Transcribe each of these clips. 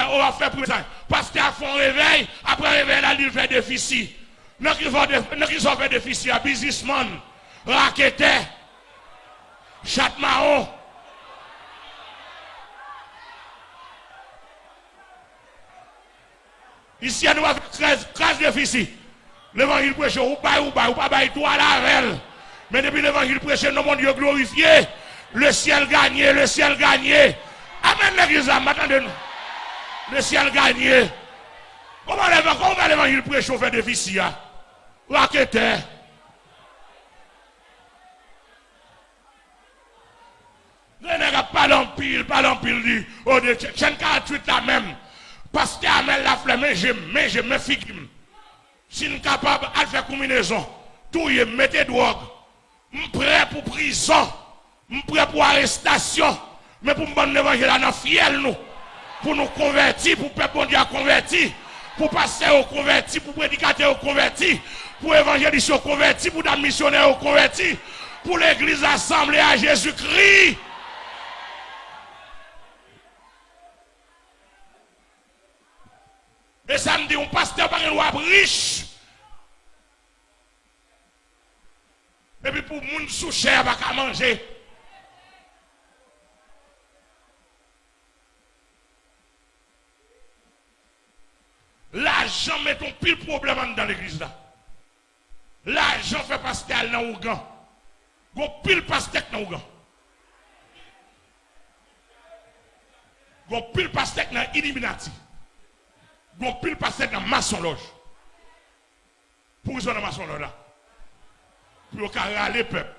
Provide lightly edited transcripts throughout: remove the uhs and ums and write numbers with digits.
on va faire présent. Pasteur font réveil, après réveil, là, il fait déficit. Non, qui sont fait déficit, à businessman, raqueteur, chat marron. Ici, nous avons 13 déficits. L'évangile prêche, ou pas, toi la velle. Mais depuis l'évangile prêche, nous, mon Dieu glorifié, le ciel gagné, le ciel gagné. Amen, l'église, attendez-nous. Le ciel gagné. Comment l'évangile prêche, on fait déficit, raqueteur. Pas l'empile, dit, oh, de chaîne 48 la même. Parce que Amel la flemme, mais je me figue. Si nous sommes capables de faire combinaison, tout y est, mettez drogue. Je suis prêt pour prison, je suis prêt pour arrestation, mais pour me donner l'évangile à nos fiel, nous. Pour nous convertir, pour peuple mondial convertir, pour passer au converti, pour prédicateur au converti, pour évangéliser au converti, pour des missionnaires au converti, pour l'église assemblée à Jésus-Christ. Et ça me dit, un pasteur par un roi riche. Et puis pour moun sous cher, pas qu'à manger. L'argent met ton pile problème dans l'église là. L'argent fait pasteur dans Ougan. Gon pile pasteur dans Ougan. Gon pile pasteur dans Illuminati. Gon pile pasteur dans maçon loge. Pour ça dans maçon loge là. Pour qu'on râler peuple.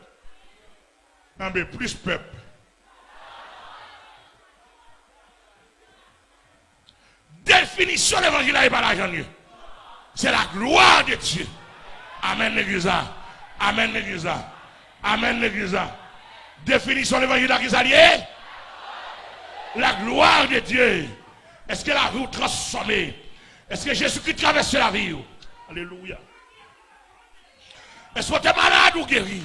Non mais plus peuple. Définition de l'évangile n'est pas l'argent. C'est la gloire de Dieu. Amen l'église. Amen l'église. Amen l'église. Définition de l'évangile est la gloire de Dieu. Est-ce que la vie est transformée? Est-ce que Jésus-Christ traverse la vie? Alléluia. Est-ce que tu es malade ou guéri?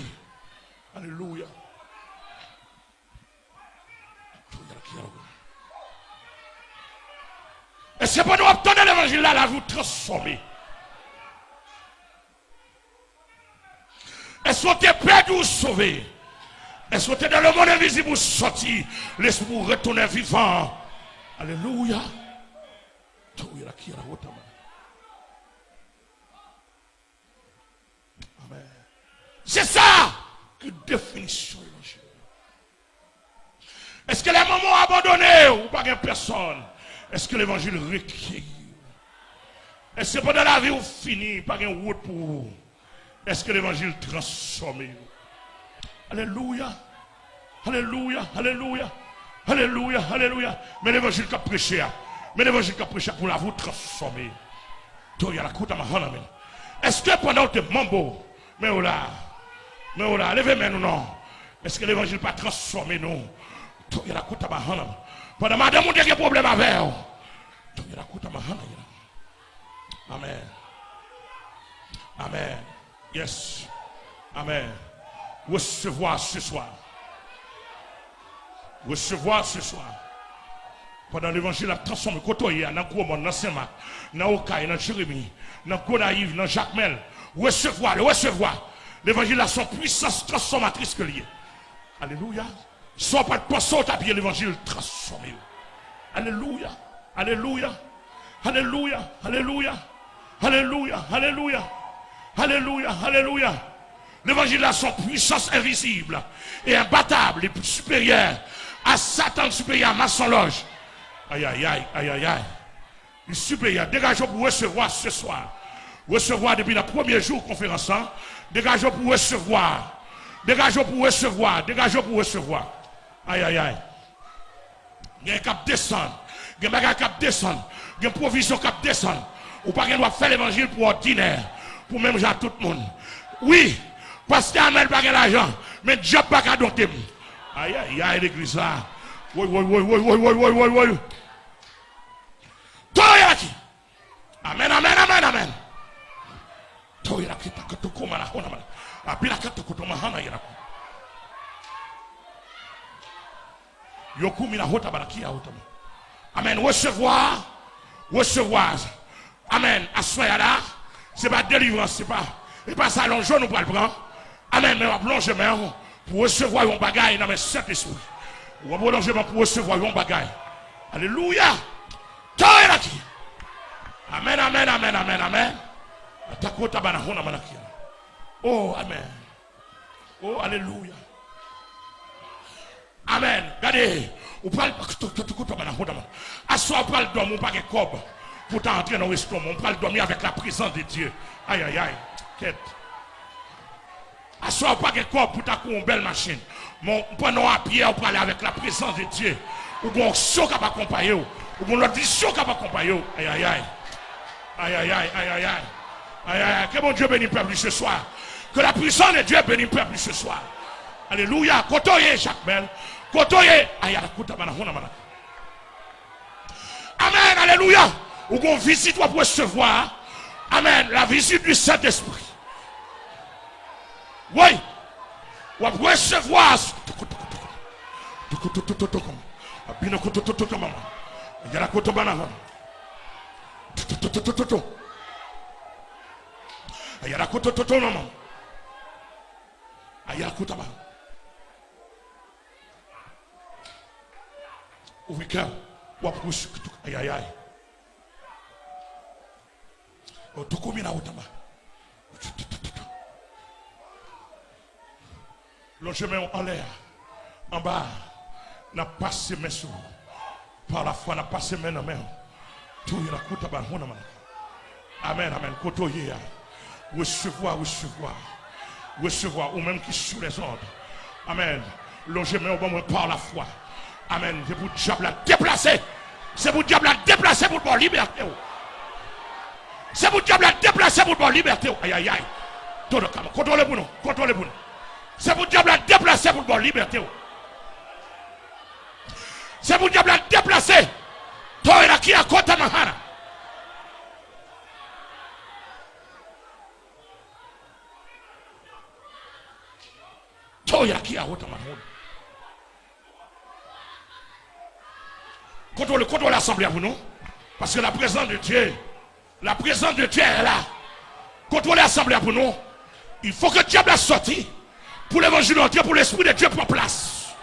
Alléluia. Est-ce que pour nous obtenir l'évangile là, la vie transformée? Est-ce que tu es perdu ou sauvé? Est-ce que tu es dans le monde invisible ou sorti? Laisse-moi retourner vivant. Alléluia. Amen. C'est ça que définition de l'évangile. Est-ce que les mamans abandonnés ou pas de personne? Est-ce que l'évangile requiert? Est-ce que pendant la vie vous finissez par une route pour vous? Est-ce que l'évangile transforme? Alléluia. Alléluia. Alléluia. Alléluia. Alléluia. Mais l'évangile qu'a prêché. Mais l'évangile qu'a prêché pour la vous transformer. Est-ce que pendant que mambo, mais là, levez-moi nous non. Est-ce que l'évangile pas transformé nous? Pendant madame, on a des problèmes avec elle. Amen. Amen. Yes. Amen. Recevoir ce soir. Recevoir ce soir. Pendant l'évangile a transformé, côtoyé, dans Koumon, dans Saint-Marc, dans Okaï, dans Jérémie, dans Konaïve, dans Jacques-Mel. Recevoir, le recevoir. L'évangile a son puissance transformatrice que lié. Alléluia. Soit pas de poisson, t'as bien l'évangile transformé. Alléluia. Alléluia. Alléluia. Alléluia. Alléluia. Alléluia. Alléluia. Alléluia. L'évangile a son puissance invisible et imbattable et supérieure à Satan, supérieur à maçon loge. Aïe, aïe, aïe, aïe, aïe, aïe. Il supérieur. Dégageons pour recevoir ce soir. Recevoir depuis le premier jour de conférence. Dégageons pour recevoir. Dégageons pour recevoir. Dégageons pour recevoir. Aïe, aïe, aïe. Il y a un cap descendre. Il y a un cap descendre. Il y a une provision cap descendre. Ou pas qu'il doit faire l'évangile pour ordinaire. Pour même genre tout le monde. Oui. Parce qu'il n'y a pas l'argent. Mais Dieu n'a pas qu'à doter. Aïe, aïe, aïe, l'église là. Oui, oui, oui, oui, oui, oui, oui, oui, oui. Toyaki. Amen, amen, amen, amen. Toyaki, takotoko, malakona, malakona. Apila katoko, mahana, yaraku. Yoku, mina hota, barakia, hota. Amen, recevoir. recevoir. Amen. À ce là, c'est pas délivrance, c'est pas ça l'enjeu nous le prendre. Amen. Mais on va plonger pour recevoir un bagage dans le Saint-Esprit. On va plonger pour recevoir un bagage. Alléluia. Amen, amen, amen, amen, amen. Oh, amen. Oh, alléluia. Amen. Regardez, on parle à soi, on parle d'homme, on parle de corps pour t'entrer dans l'estomac. On parle dormir avec la présence de Dieu. Aïe, aïe, aïe. Quête. À soi, on parle de corps pour t'accompagner une belle machine. Mais on prend à pied, on parle avec la présence de Dieu. Ou bon, son qui va accompagner. Ou bon, l'autre vision qui va accompagner. Aïe, aïe, aïe. Aïe, aïe, aïe, aïe, aïe, aïe. Aïe, aïe, aïe. Que mon Dieu bénisse le peuple ce soir. Que la puissance de Dieu bénisse le peuple ce soir. Alléluia. Kotoye, Jacques Mel. Kotoye. Aïe, amen, alléluia. Ou qu'on visite pour recevoir. Amen. La visite du Saint-Esprit. Oui. Ou pour recevoir. Il y a la côte banane. Il y a la côte maman. Il y a la côte banane. Ouvrez cœur. Aïe aïe aïe. Tout comme il a autant. Le chemin en l'air, en bas, n'a passé mes sous. Par la foi, n'a passé mes mains. Tout il a coûté à amen, amen. Côtoyer. Recevoir, recevoir. Recevoir, ou même qui sous les ordres. Amen. Le chemin au bon par la foi. Amen. C'est pour le diable à déplacer. C'est pour le diable à déplacer pour la liberté. C'est pour le diable à déplacer pour la liberté. Aïe aïe aïe. Tout le calme. Contrôlez pour nous. Contrôlez pour nous. C'est pour le diable à déplacer pour la liberté. C'est pour le diable à déplacer. Toi, il a qui à côté de Mahana. Toi, il a qui à côté de Mahana. Contrôlez l'assemblée pour nous. Parce que la présence de Dieu est là. Contrôlez l'assemblée pour nous. Il faut que le diable a sorti pour l'évangile de Dieu, pour l'esprit de Dieu prend place.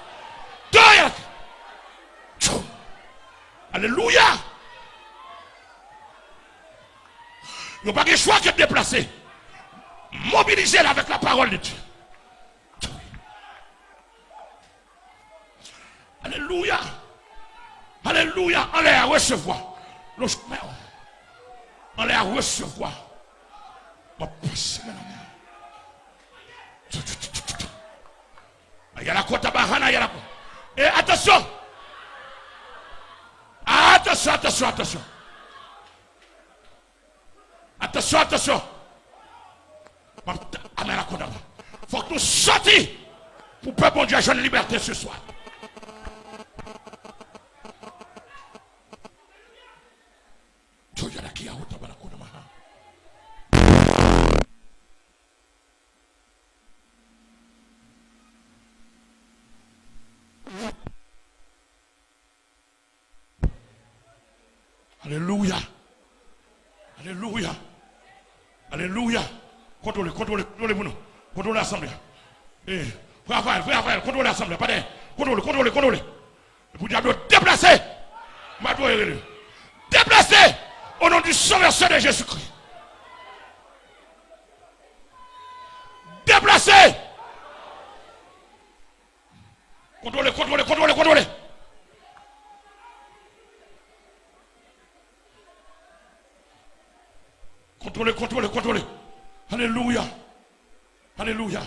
Alléluia. Il n'y a pas de choix que de déplacer. Mobilisez avec la parole de Dieu. Alléluia. Alléluia. On les recevoir. On les recevoir. Il y a la côte à Bahana, il y a la côte. Et attention. Attention, attention, attention. Attention, attention. Amen, la côte. Il faut que nous sortions pour peuple bon Dieu à une liberté ce soir. Alléluia. Alléluia. Alléluia. Contrôlez pour nous. Contrôlez l'assemblée. Frère Raphaël, contrôlez l'assemblée. Contrôlez. Vous diable déplacer. Déplacer au nom du Sauveur de Jésus-Christ. Déplacer. Contrôlez. Contrôlez. Alléluia. Alléluia.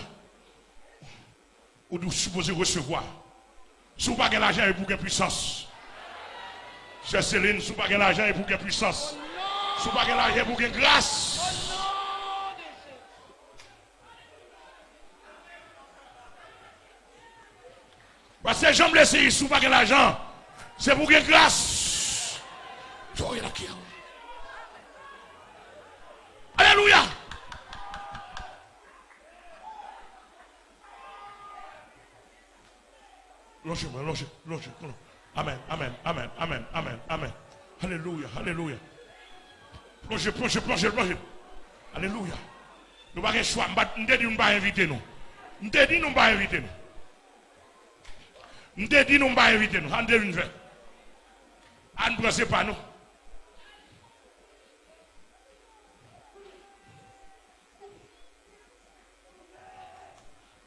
Ou nous supposons recevoir. Si vous n'avez pas l'argent, vous avez puissance. Chère Céline, si vous n'avez pas l'argent, vous avez puissance. Si vous n'avez pas l'argent, vous avez grâce. Parce que j'aime laisser, si vous n'avez pas l'argent, c'est pour gagner grâce. Alléluia. Longez. Amen. Alléluia. Plongez, plongez, plongez, plongez. Alléluia. Nous n'avons pas le choix. Nous avons dit nous ne pas inviter nous. Nous avons dit nous ne pas inviter nous. Nous avons dit nous ne pas inviter nous. On devine faire. On ne prend pas nous.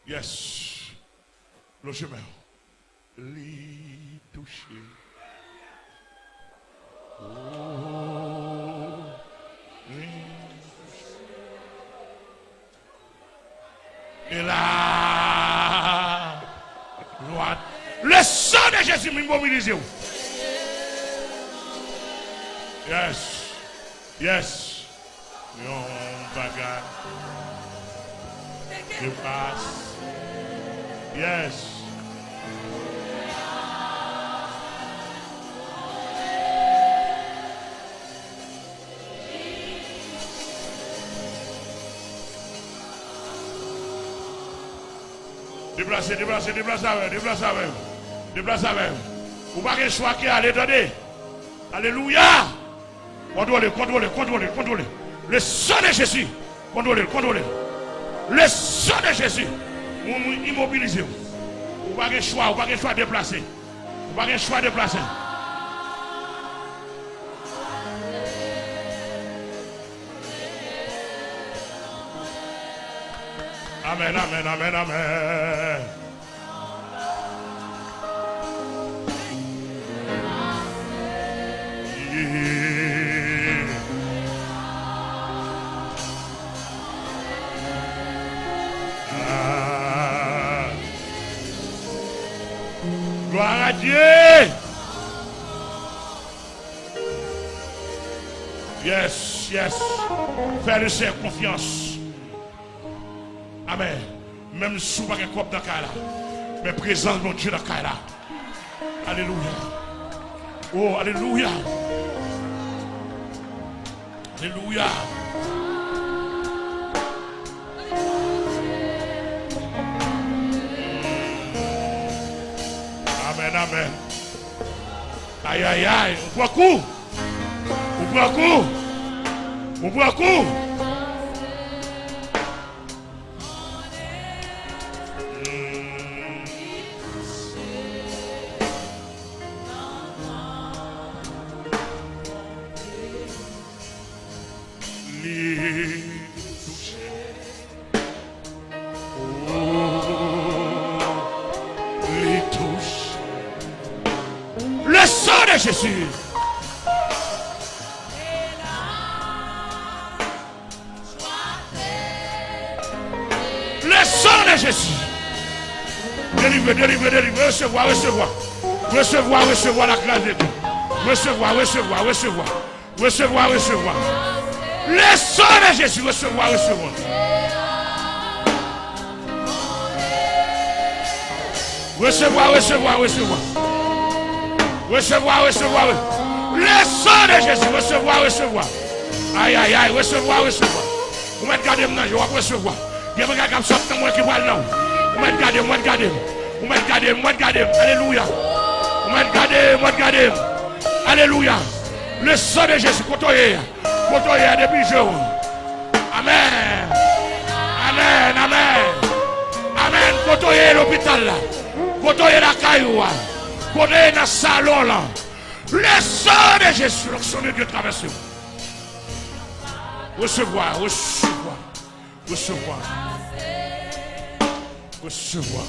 Yes. Le chemin. Li touché. Oh. Et là, le sang de Jésus m'immobilise. Yes. Yes. Yon bagage. Je passe. Yes. Déplacez, déplacez, déplacez avec, déplacez avec. Déplacez avec. Vous n'avez pas le choix qui allez, attendez. Alléluia. Contrôlez, contrôlez, contrôlez, contrôlez. Le sang de Jésus. Contrôlez, contrôlez. Le sang de Jésus. Immobilisez. Vous n'avez pas le choix, vous n'avez pas le choix de déplacer. Vous n'avez pas le choix de déplacer. Amen, amen, amen, amen. Gloire à Dieu. Yes, yes. Fais-le confiance. Amen. Même si vous n'avez pas de corps dans le cas là, mais présence de Dieu dans le cas là. Alléluia. Oh, alléluia. Alléluia. Amen, amen. Aïe, aïe, aïe. On prend coup. On prend coup. On prend coup. Jésus. Le sang de Jésus. Délivrez, délivrez, délivrez. Recevoir, recevoir. Recevoir, recevoir la grâce de Dieu. Recevoir, recevoir, recevoir. Recevoir, recevoir. Le sang de Jésus. Recevoir, recevoir. Recevoir, recevoir, recevoir. Recevoir, recevoir. Le sang de Jésus. Recevoir, recevoir. Aïe, aïe, aïe. Recevoir, recevoir. Vous m'êtes gardé maintenant, je vais recevoir. Il y a un gars qui sort dans moi qui va là. Vous m'êtes gardé, vous m'êtes gardé. Vous m'êtes gardé, vous m'êtes gardé. Alléluia. Vous m'êtes gardé, vous m'êtes gardé. Alléluia. Le sang de Jésus. Côtoyé. Côtoyé depuis jour. Amen. Amen, amen. Amen. Côtoyé l'hôpital là. Côtoyé la caillou. Côtoyé dans le salon là. Le sang de Jésus. Le sang de Dieu traverse. Recevoir, recevoir. Recevoir. Recevoir.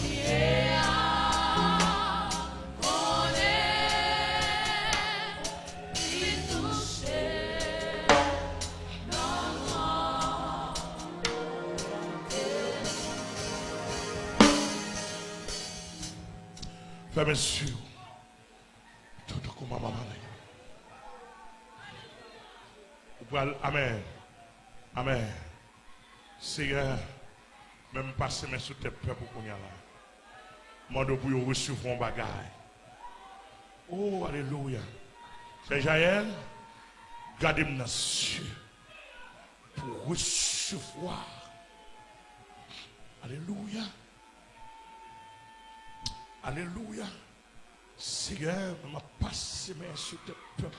Frères, messieurs, tout comme maman. Amen. Amen. Seigneur, même passer mes sous tes peuple pour qu'on y a là. Moi, de pour recevoir un bagage. Oh, alléluia. C'est Jaël, gardez-moi dans les yeux pour recevoir. Alléluia. Alléluia. Seigneur, m'a passé mes sous tes peuple.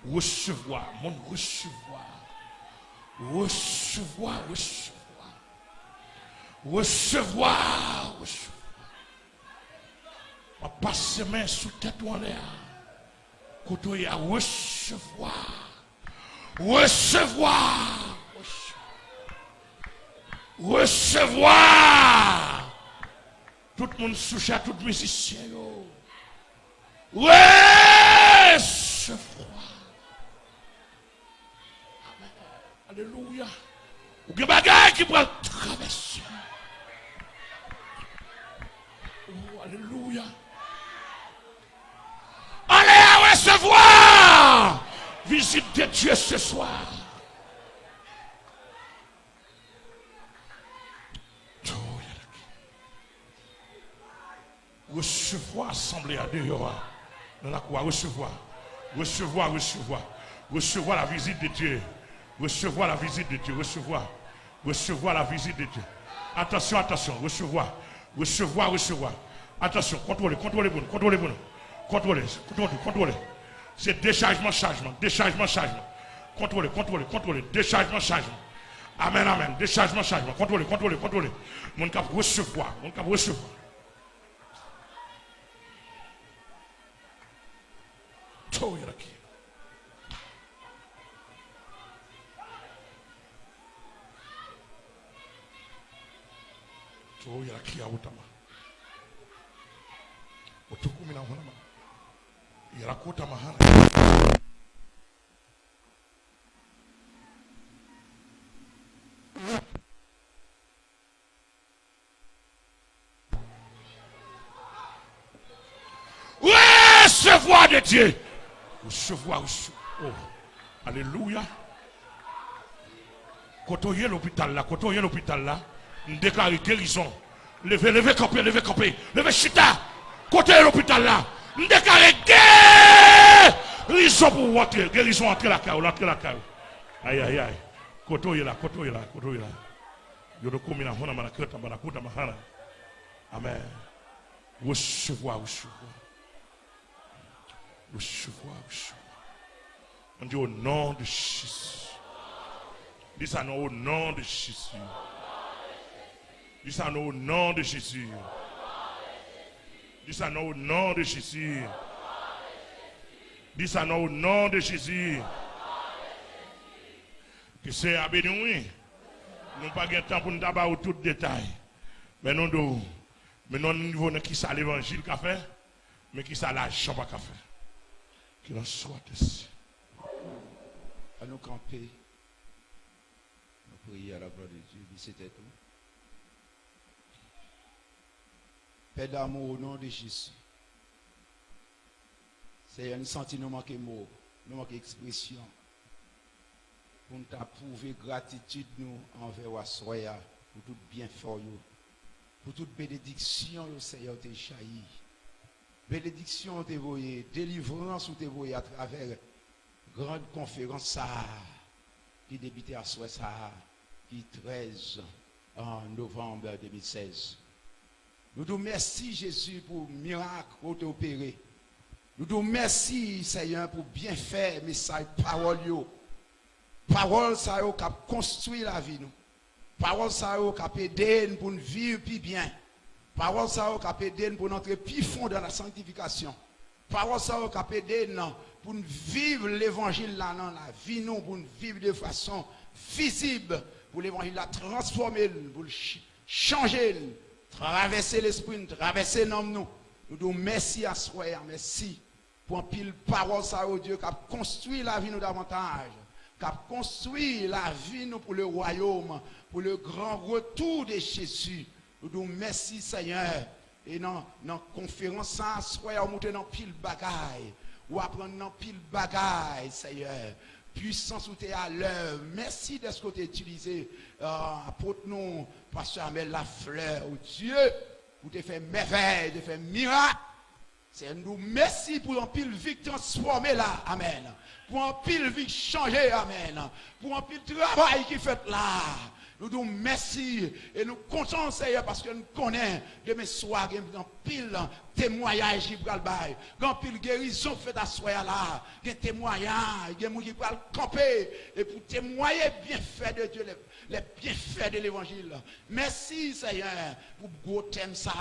Recevoir, mon recevoir. Recevoir, recevoir. Recevoir, recevoir. On passe main sous tête en l'air. Quand on y a recevoir. Recevoir. Recevoir. Tout le monde souche à tout musicien. Recevoir. Amen. Alléluia. Ou des bagages qui prennent traverser. Oh, alléluia. Allez à recevoir. Visite de Dieu ce soir. Recevoir, assembler à dehors. Dans la croix, recevoir. Recevoir, recevoir. Recevoir la visite de Dieu. Recevoir la visite de Dieu. Recevoir. Recevoir la visite de Dieu. Attention, attention. Recevoir. Recevoir, recevoir. Attention. Contrôlez, contrôlez, bon. Contrôlez, bon. Contrôlez, contrôlez, contrôlez. C'est déchargement, chargement. Déchargement, chargement. Contrôlez, contrôlez, contrôlez. Déchargement, chargement. Amen, amen. Déchargement, chargement. Contrôlez, contrôlez, contrôlez. Mon cap recevoir. Mon cap recevoir. Recevoir de Dieu. Recevoir, recevoir. Oh, alléluia. Quand on y est l'hôpital là, quand on y est l'hôpital là, on déclare guérison. Levez, levez, campé, levez, campé, levez, chita. Quand on y est l'hôpital là, on déclare guérison pour rentrer, guérison entrer la caille, entrer la caille. Aïe, aïe, aïe. Quand on y est là, quand on y est là, quand on y est là. Je ne connais pas, amen. Recevoir, recevoir. Recevoir, recevoir. On dit au nom de Jésus. Dis ça non au nom de Jésus. Dis ça non au nom de Jésus. Dis ça non au nom de Jésus. Dis ça non au nom de Jésus. Que c'est à bénir. Nous n'avons pas de temps pour nous d'avoir tout détail. Mais nous devons. Mais non niveau qui ça l'évangile qu'a fait. Mais qui ça l'argent qu'a fait. Qu'il en soit ainsi. À nous camper, nous prier à la gloire de Dieu, c'était tout. Père d'amour au nom de Jésus. C'est un sentiment nous manque mot, nous manque expression. Pour nous prouver gratitude nous envers Soya pour tout bienfait, pour toute bénédiction, le Seigneur t'a chahi. Bénédiction t'a voyé, délivrance t'a voyé à travers grande conférence ça qui débutait à Soya ça qui 13 en novembre 2016. Nous te merci Jésus pour miracle qu'on t'a opéré. Nous te merci Seigneur pour bien faire message parole yo. Parole ça yo qui a construit la vie nous. Parole ça yo qui a aidé pour nous vivre plus bien. Parole ça yo qui a aidé pour entrer plus fond dans la sanctification. Parole ça yo qui a aidé pour nous vivre l'évangile là dans la vie nous pour nous vivre de façon visible pour l'évangile la transformer pour changer traverser l'esprit traverser l'homme nous. Nous disons merci à soi, merci pour un pile parole ça au Dieu qui a construit la vie nous davantage. Qui a construit la vie nous pour le royaume, pour le grand retour de Jésus. Nous disons merci Seigneur. Et dans la conférence, ça, soit on monte dans pile bagaille, ou apprendre dans pile bagaille, Seigneur. Puissance où tu es à l'œuvre. Merci de ce que tu as utilisé pour nous, Pasteur Amel Lafleur, oh Dieu, pour te faire merveille, te faire miracle. C'est nous merci pour un pile vie transformée là, amen. Pour un pile vie changée, amen. Pour un pile travail qui fait là. Nous disons merci et nous comptons, Seigneur, parce que nous connaissons demain soir, il y a un pile témoignage qui va le bail. Il y a un pile guérison fait à soir là. Il y a un témoignage, il y a un qui va le camper et pour témoigner bien fait de Dieu, les bienfaits de l'évangile. Merci, Seigneur, pour gros thème ça,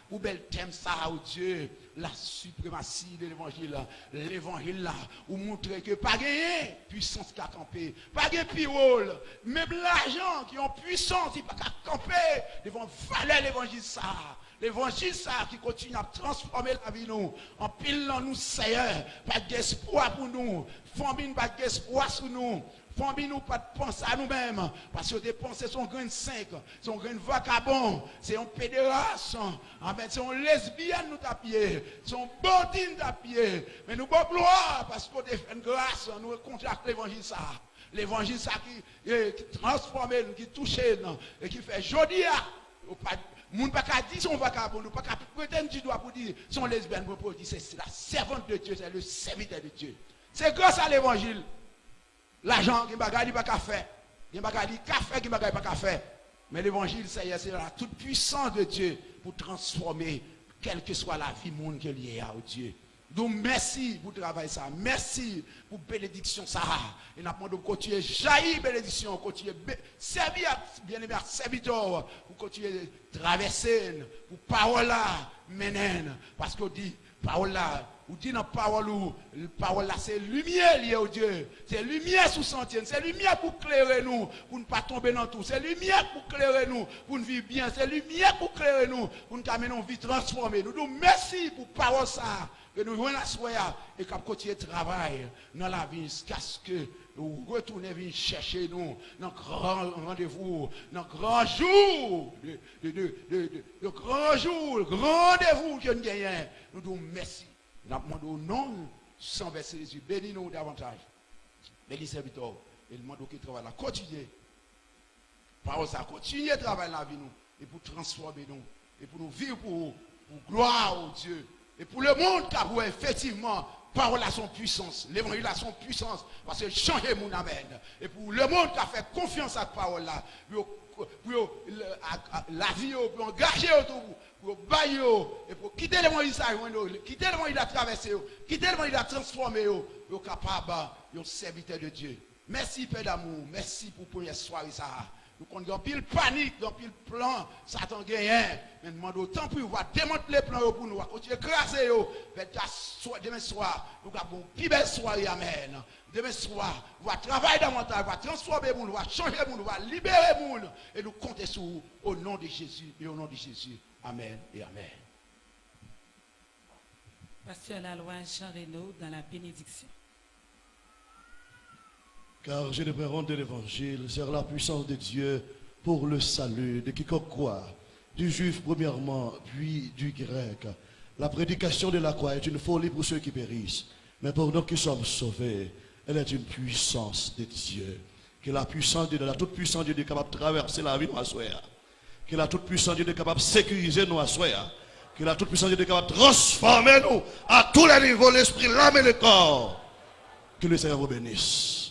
pour bel thème ça, oh Dieu, la suprématie de l'évangile. L'évangile là, où montrer que pas gagné, puissance qui a campé, pas gagné pirole, même l'argent qui ont puissance, il pas qu'à camper devant valeur l'évangile ça. L'évangile ça qui continue à transformer la vie nous, en pilant nous Seigneur, pas d'espoir pour nous, famine pas d'espoir sur nous. Famille nous pas de penser à nous-mêmes, parce que dépenser son grain de 5, son grain de vagabond, c'est un pédération, c'est un lesbienne nous tapier, c'est un bandit nous tapier, mais nous pas gloire, parce qu'on fait une grâce, nous contractons l'évangile ça. L'évangile ça qui transforme, qui touche, et qui fait jodi à, moun pas qu'à dire son vagabond, nous pas qu'à prétendre du doigt pour dire son lesbienne, pour dire c'est la servante de Dieu, c'est le serviteur de Dieu. C'est grâce à l'évangile. L'argent qui bagaille pas qu'à faire. Il bagaille café qui bagaille pas qu'à faire. Mais l'évangile c'est la toute puissance de Dieu pour transformer quelle que soit la vie monde que lié à Dieu. Donc merci pour travail ça. Merci pour bénédiction ça. Et nous demandons de continuer jaillir bénédiction, continuer servir bien-aimé serviteur pour continuer traverser pour parole là mener parce qu'on dit parole là ou dit dans parole là c'est lumière liée au Dieu, c'est lumière sous sentier, c'est lumière pour éclairer nous, pour ne pas tomber dans tout, c'est lumière pour éclairer nous, pour nous vivre bien, c'est lumière pour éclairer nous, pour nous amener une vie transformée. Nous disons merci pour parole ça, que nous jouons la soya et qu'on continue de travailler dans la vie jusqu'à ce que nous retournions venir chercher nous dans grand rendez-vous, dans grand jour, le grand jour, le grand rendez-vous que nous gagnons. Nous disons merci. Nous demandons au nom sans verser les yeux. Bénis-nous davantage. Bénis serviteurs. Et nous demandons qu'il travaille là. Continuez. Par ça, continuez à travailler la vie nous. Et pour transformer nous. Et pour nous vivre pour gloire au Dieu. Et pour le monde qui a effectivement parole à son puissance. L'évangile a son puissance. Parce que changer mon amène. Et pour le monde qui a fait confiance à cette parole là. Pour la vie, pour engager autour, pour bailler, et pour quitter le monde, quitter le monde, il a traversé, quitter le monde, il a transformé, pour capable, un serviteur de Dieu. Merci, Père d'amour, merci pour première soirée, ça. Nous avons pile panique, dans pile plan, Satan gagne. Mais nous demandons autant pour voir démonter les plans pour nous, continuer à écraser, demain soir, nous avons une plus belle soirée, amen. Demain soir, on va travailler davantage, on va transformer le monde, on va changer le monde, on va libérer le monde. Et nous comptons sur vous au nom de Jésus et au nom de Jésus. Amen et amen. Pasteur Lalouane Jean Renaud dans la bénédiction. Car j'ai le préron de l'évangile, c'est la puissance de Dieu pour le salut de quiconque croit, du juif premièrement, puis du grec. La prédication de la croix est une folie pour ceux qui périssent, mais pour nous qui sommes sauvés, elle est une puissance de Dieu. Que la puissance de Dieu, la toute puissance de Dieu est capable de traverser la vie nous à soi. Que la toute puissance de Dieu est capable de sécuriser nous à soi. Que la toute puissance de Dieu est capable de transformer nous à tous les niveaux, l'esprit, l'âme et le corps. Que le Seigneur vous bénisse.